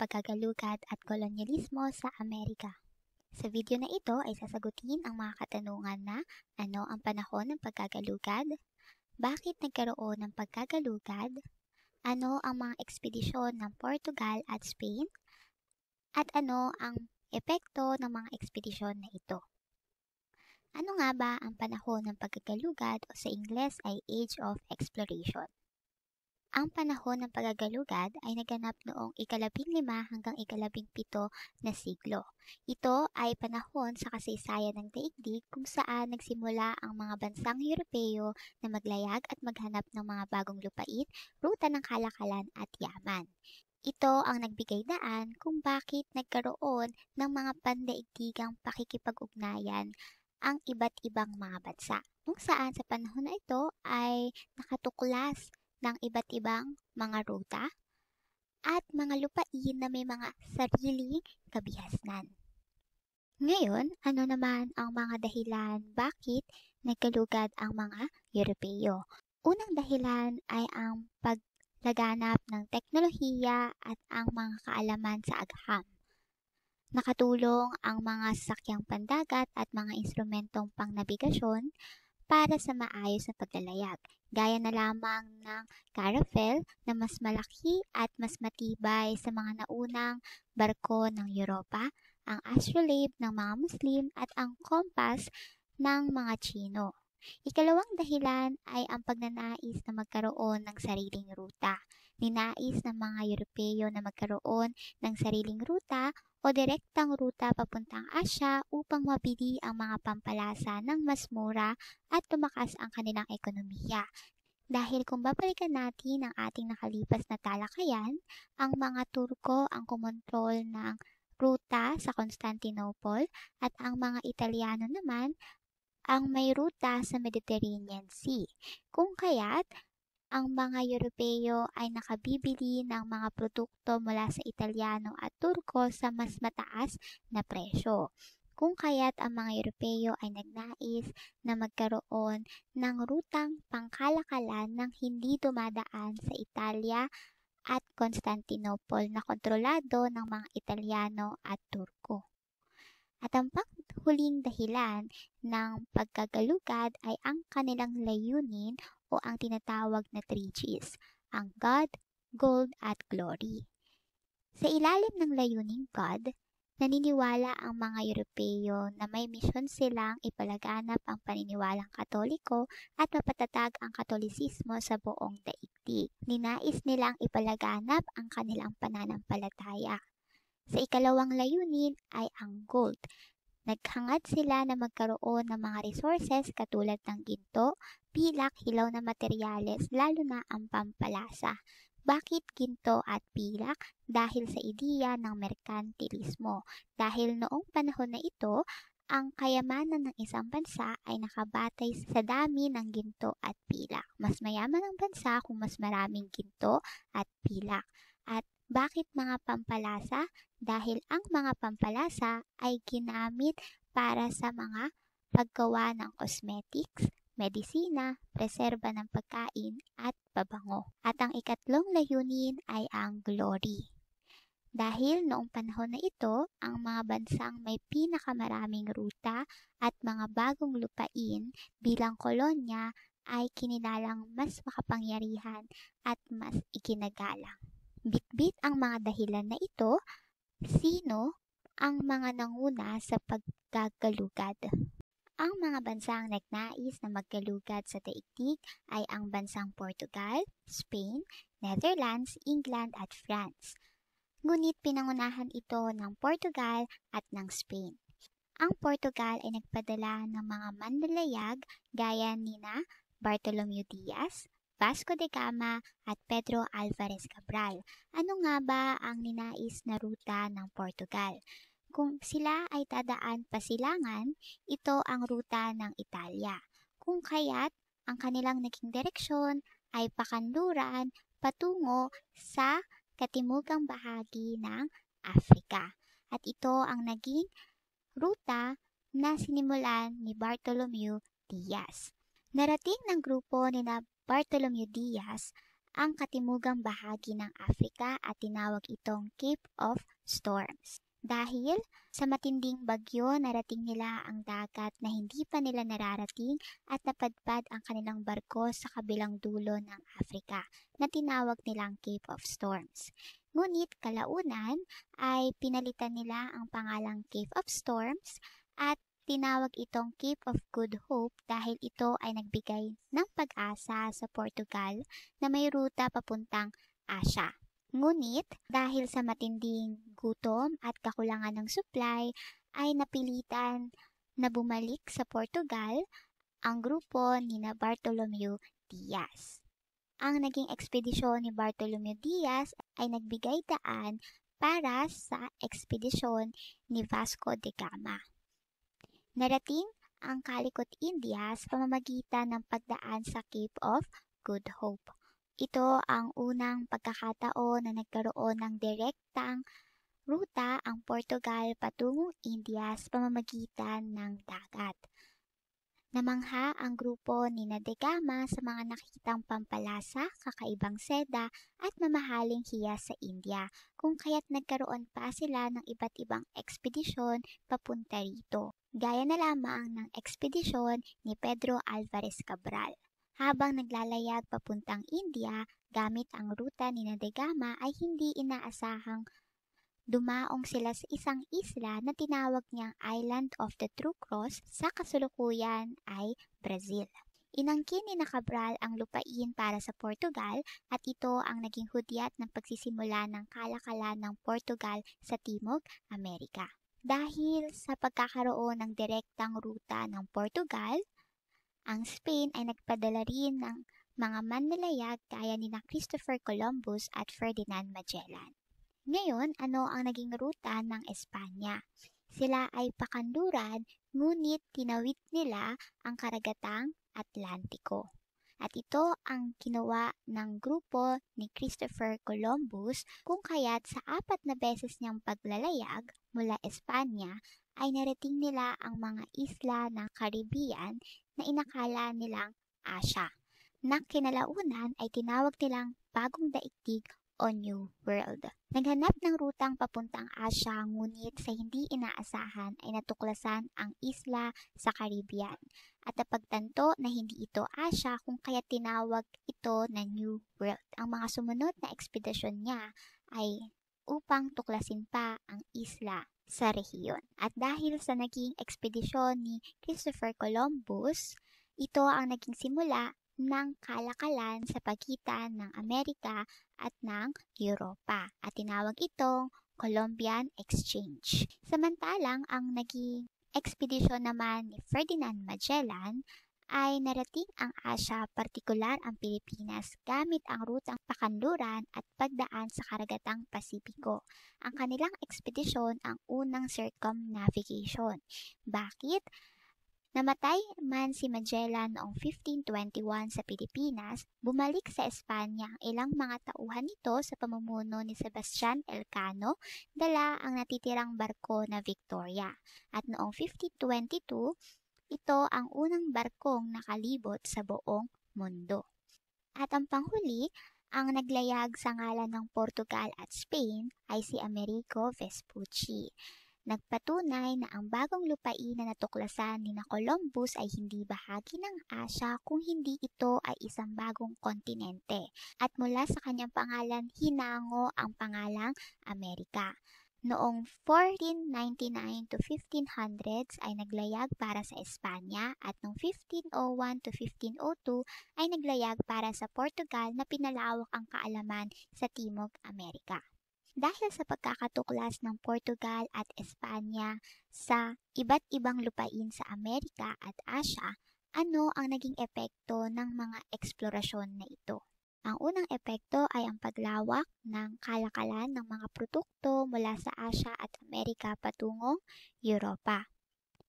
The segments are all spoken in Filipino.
pagkagalugad at kolonyalismo sa Amerika. Sa video na ito ay sasagutin ang mga katanungan na ano ang panahon ng pagkagalugad, bakit nagkaroon ng pagkagalugad, ano ang mga ekspedisyon ng Portugal at Spain, at ano ang epekto ng mga ekspedisyon na ito. Ano nga ba ang panahon ng pagkagalugad o sa Ingles ay Age of Exploration? Ang panahon ng pagkagalugad ay naganap noong ika-15 hanggang ika-17 na siglo. Ito ay panahon sa kasaysayan ng daigdig kung saan nagsimula ang mga bansang Europeo na maglayag at maghanap ng mga bagong lupain, ruta ng kalakalan at yaman. Ito ang nagbigay daan kung bakit nagkaroon ng mga pandaigdigang pakikipag-ugnayan ang iba't ibang mga bansa. Kung saan sa panahon na ito ay nakatuklas ng iba't ibang mga ruta at mga lupain na may mga sariling kabihasnan. Ngayon, ano naman ang mga dahilan bakit nagkalugad ang mga Europeo? Unang dahilan ay ang paglaganap ng teknolohiya at ang mga kaalaman sa agham. Nakatulong ang mga sasakyang pandagat at mga instrumentong pangnabigasyon para sa maayos na paglalayag, gaya na lamang ng caravel na mas malaki at mas matibay sa mga naunang barko ng Europa, ang astrolabe ng mga Muslim at ang compass ng mga Tsino. Ikalawang dahilan ay ang pagnanais na magkaroon ng sariling ruta. Ninais ng mga Europeo na magkaroon ng sariling ruta o direktang ruta papuntang Asya upang mabili ang mga pampalasa ng mas mura at tumakas ang kanilang ekonomiya. Dahil kung babalikan natin ang ating nakalipas na talakayan, ang mga Turko ang kumontrol ng ruta sa Constantinople at ang mga Italyano naman ang may ruta sa Mediterranean Sea. Kung kaya't ang mga Europeo ay nakabibili ng mga produkto mula sa Italyano at Turko sa mas mataas na presyo. Kung kaya't ang mga Europeo ay nagnais na magkaroon ng rutang pangkalakalan ng hindi dumadaan sa Italia at Constantinople na kontrolado ng mga Italyano at Turko. At ang panghuling dahilan ng pagkagalugad ay ang kanilang layunin o ang tinatawag na 3Gs, ang God, Gold at Glory. Sa ilalim ng layuning God, naniniwala ang mga Europeo na may misyon silang ipalaganap ang paniniwalang Katoliko at mapatatag ang Katolisismo sa buong daigdig. Ninais nilang ipalaganap ang kanilang pananampalataya. Sa ikalawang layunin ay ang gold. Naghangad sila na magkaroon ng mga resources katulad ng ginto, pilak, hilaw na materyales, lalo na ang pampalasa. Bakit ginto at pilak? Dahil sa ideya ng merkantilismo. Dahil noong panahon na ito, ang kayamanan ng isang bansa ay nakabatay sa dami ng ginto at pilak. Mas mayaman ang bansa kung mas maraming ginto at pilak. At bakit mga pampalasa? Dahil ang mga pampalasa ay ginamit para sa mga paggawa ng cosmetics, medisina, preserba ng pagkain at pabango. At ang ikatlong layunin ay ang glory. Dahil noong panahon na ito, ang mga bansang may pinakamaraming ruta at mga bagong lupain bilang kolonya ay kinilalang mas makapangyarihan at mas ikinagalang. Bitbit ang mga dahilan na ito. Sino ang mga nanguna sa pagkagalugad? Ang mga bansang nagnais na maggalugad sa daigdig ay ang bansang Portugal, Spain, Netherlands, England at France. Ngunit pinangunahan ito ng Portugal at ng Spain. Ang Portugal ay nagpadala ng mga manlalayag gaya nina Bartolomeu Diaz, Vasco da Gama at Pedro Alvarez Cabral. Ano nga ba ang ninais na ruta ng Portugal? Kung sila ay dadaan pasilangan, ito ang ruta ng Italia. Kung kaya't ang kanilang naging direksyon ay pakanluran patungo sa katimugang bahagi ng Africa. At ito ang naging ruta na sinimulan ni Bartolomeu Diaz. Narating ng grupo ni Bartolomeu Diaz ang katimugang bahagi ng Africa at tinawag itong Cape of Storms. Dahil sa matinding bagyo, narating nila ang dagat na hindi pa nila nararating at napadpad ang kanilang barko sa kabilang dulo ng Africa na tinawag nilang Cape of Storms. Ngunit kalaunan ay pinalitan nila ang pangalang Cape of Storms at tinawag itong Cape of Good Hope dahil ito ay nagbigay ng pag-asa sa Portugal na may ruta papuntang Asia. Ngunit dahil sa matinding gutom at kakulangan ng supply ay napilitan na bumalik sa Portugal ang grupo ni Bartolomeu Diaz. Ang naging ekspedisyon ni Bartolomeu Diaz ay nagbigay daan para sa ekspedisyon ni Vasco da Gama. Narating ang Calicut, India sa pamamagitan ng pagdaan sa Cape of Good Hope. Ito ang unang pagkakataon na nagkaroon ng direktang ruta ang Portugal patungong India sa pamamagitan ng dagat. Namangha ang grupo ni da Gama sa mga nakitang pampalasa, kakaibang seda at mamahaling hiyas sa India, kung kaya't nagkaroon pa sila ng iba't ibang ekspedisyon papunta rito, gaya na lamang ng ekspedisyon ni Pedro Alvarez Cabral. Habang naglalayag papuntang India gamit ang ruta ni da Gama ay hindi inaasahang dumaong sila sa isang isla na tinawag niyang Island of the True Cross, sa kasulukuyan ay Brazil. Inangkin ni Cabral ang lupain para sa Portugal at ito ang naging hudyat ng pagsisimula ng kalakalan ng Portugal sa Timog Amerika. Dahil sa pagkakaroon ng direktang ruta ng Portugal, ang Spain ay nagpadala rin ng mga manlalayag gaya ni Christopher Columbus at Ferdinand Magellan. Ngayon, ano ang naging ruta ng Espanya? Sila ay pakanluran, ngunit tinawid nila ang karagatang Atlantiko. At ito ang ginawa ng grupo ni Christopher Columbus, kung kaya't sa 4 na beses niyang paglalayag mula Espanya ay narating nila ang mga isla ng Caribbean na inakala nilang Asia, na kinalaunan ay tinawag nilang Bagong Daigdig o New World. Naghanap ng rutang papuntang Asia, ngunit sa hindi inaasahan ay natuklasan ang isla sa Caribbean at napagtanto na hindi ito Asia, kung kaya tinawag ito na New World. Ang mga sumunod na ekspedisyon niya ay upang tuklasin pa ang isla sa rehiyon. At dahil sa naging ekspedisyon ni Christopher Columbus, ito ang naging simula ng kalakalan sa pagitan ng Amerika at ng Europa at tinawag itong Columbian Exchange. Samantalang ang naging ekspedisyon naman ni Ferdinand Magellan ay narating ang Asia, partikular ang Pilipinas, gamit ang rutang pakanluran at pagdaan sa karagatang Pasipiko. Ang kanilang ekspedisyon ang unang circumnavigation. Bakit? Namatay man si Magellan noong 1521 sa Pilipinas, bumalik sa Espanya ang ilang mga tauhan nito sa pamumuno ni Sebastian Elcano, dala ang natitirang barko na Victoria. At noong 1522, ito ang unang barkong nakalibot sa buong mundo. At ang panghuli, ang naglayag sa ngalan ng Portugal at Spain ay si Amerigo Vespucci. Nagpatunay na ang bagong lupain na natuklasan ni Columbus ay hindi bahagi ng Asia, kung hindi ito ay isang bagong kontinente. At mula sa kanyang pangalan, hinango ang pangalang Amerika. Noong 1499 to 1500s ay naglayag para sa Espanya at noong 1501 to 1502 ay naglayag para sa Portugal na pinalawak ang kaalaman sa Timog Amerika. Dahil sa pagkakatuklas ng Portugal at Espanya sa iba't ibang lupain sa Amerika at Asia, ano ang naging epekto ng mga eksplorasyon na ito? Ang unang epekto ay ang paglawak ng kalakalan ng mga produkto mula sa Asia at Amerika patungong Europa.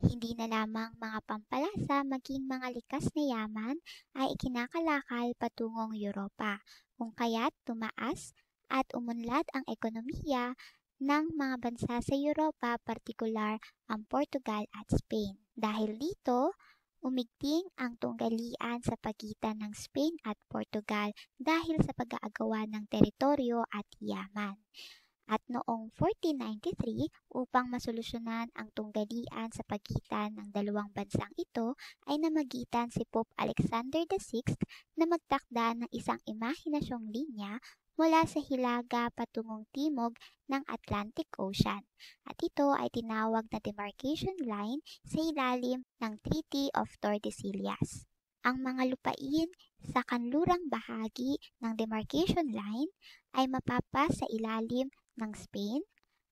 Hindi na lamang mga pampalasa, maging mga likas na yaman ay ikinakalakal patungong Europa, kung kaya't tumaas at umunlad ang ekonomiya ng mga bansa sa Europa, partikular ang Portugal at Spain. Dahil dito, Umigting ang tunggalian sa pagitan ng Spain at Portugal dahil sa pag-aagawan ng teritoryo at yaman. At noong 1493, upang masolusyonan ang tunggalian sa pagitan ng dalawang bansang ito, ay namagitan si Pope Alexander VI na magtakda ng isang imahinasyong linya mula sa hilaga patungong timog ng Atlantic Ocean. At ito ay tinawag na demarcation line sa ilalim ng Treaty of Tordesillas. Ang mga lupain sa kanlurang bahagi ng demarcation line ay mapapa sa ilalim ng Spain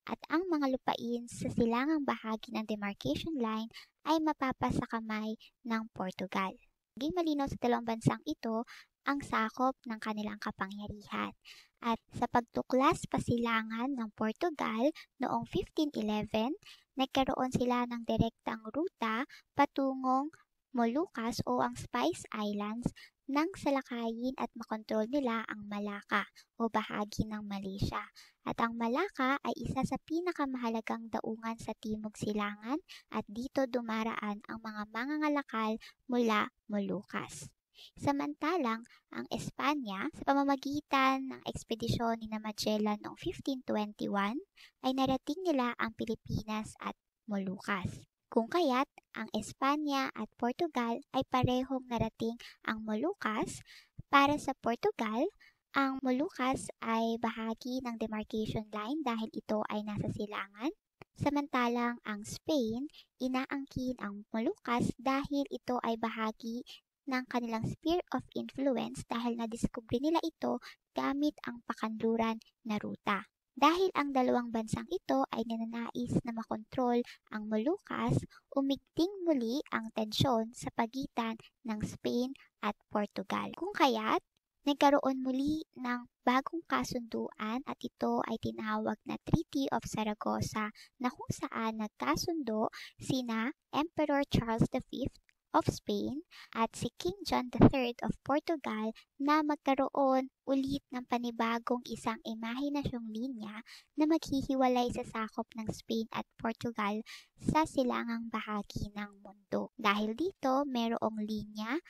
at ang mga lupain sa silangang bahagi ng demarcation line ay mapapa sa kamay ng Portugal. Naging malinaw sa dalawang bansang ito ang sakop ng kanilang kapangyarihan. At sa pagtuklas pasilangan ng Portugal noong 1511, nagkaroon sila ng direktang ruta patungong Moluccas o ang Spice Islands nang salakayin at makontrol nila ang Malacca o bahagi ng Malaysia. At ang Malacca ay isa sa pinakamahalagang daungan sa Timog Silangan at dito dumaraan ang mga mangangalakal mula Moluccas. Samantalang, ang Espanya, sa pamamagitan ng ekspedisyon ni Magellan noong 1521, ay narating nila ang Pilipinas at Moluccas. Kung kaya't ang Espanya at Portugal ay parehong narating ang Moluccas. Para sa Portugal, ang Moluccas ay bahagi ng demarcation line dahil ito ay nasa silangan. Samantalang ang Spain, inaangkin ang Moluccas dahil ito ay bahagi ng kanilang sphere of influence dahil nadiskubre nila ito gamit ang pakanluran na ruta. Dahil ang dalawang bansang ito ay ninanais na makontrol ang Moluccas, umigting muli ang tensyon sa pagitan ng Spain at Portugal. Kung kaya't, nagkaroon muli ng bagong kasunduan at ito ay tinawag na Treaty of Zaragoza na kung saan nagkasundo sina Emperor Charles V of Spain at si King John III of Portugal na magkaroon ulit ng panibagong isang imahinasyong linya na maghihiwalay sa sakop ng Spain at Portugal sa silangang bahagi ng mundo. Dahil dito, mayroong linya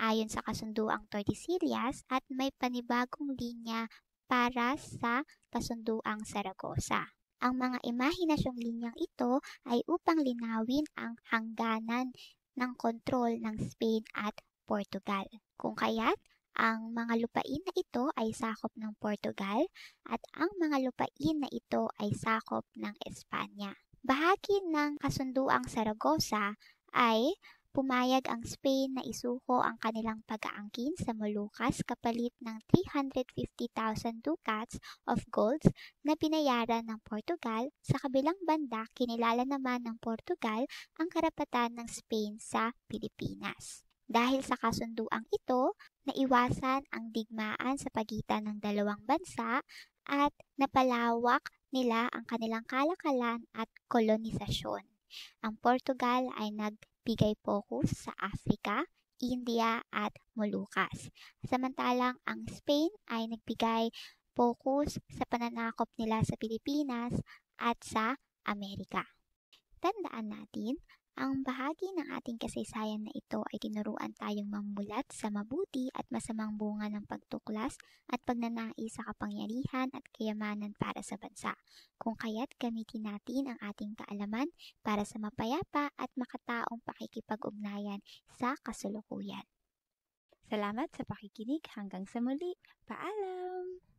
ayon sa kasunduang Tordesillas at may panibagong linya para sa kasunduang Zaragoza. Ang mga imahinasyong linyang ito ay upang linawin ang hangganan ng kontrol ng Spain at Portugal. Kung kaya't, ang mga lupain na ito ay sakop ng Portugal at ang mga lupain na ito ay sakop ng Espanya. Bahagi ng kasunduang Zaragoza ay pumayag ang Spain na isuko ang kanilang pag-aangkin sa Moluccas kapalit ng 350,000 ducats of golds na binayaran ng Portugal. Sa kabilang banda, kinilala naman ng Portugal ang karapatan ng Spain sa Pilipinas. Dahil sa kasunduang ito, naiwasan ang digmaan sa pagitan ng dalawang bansa at napalawak nila ang kanilang kalakalan at kolonisasyon. Ang Portugal ay nagbigay focus sa Africa, India at Moluccas. Samantalang ang Spain ay nagbigay focus sa pananakop nila sa Pilipinas at sa Amerika. Tandaan natin, ang bahagi ng ating kasaysayan na ito ay tinuruan tayong mamulat sa mabuti at masamang bunga ng pagtuklas at pagnanais sa kapangyarihan at kayamanan para sa bansa. Kung kaya't gamitin natin ang ating kaalaman para sa mapayapa at makataong pakikipag-ugnayan sa kasalukuyan. Salamat sa pakikinig. Hanggang sa muli. Paalam!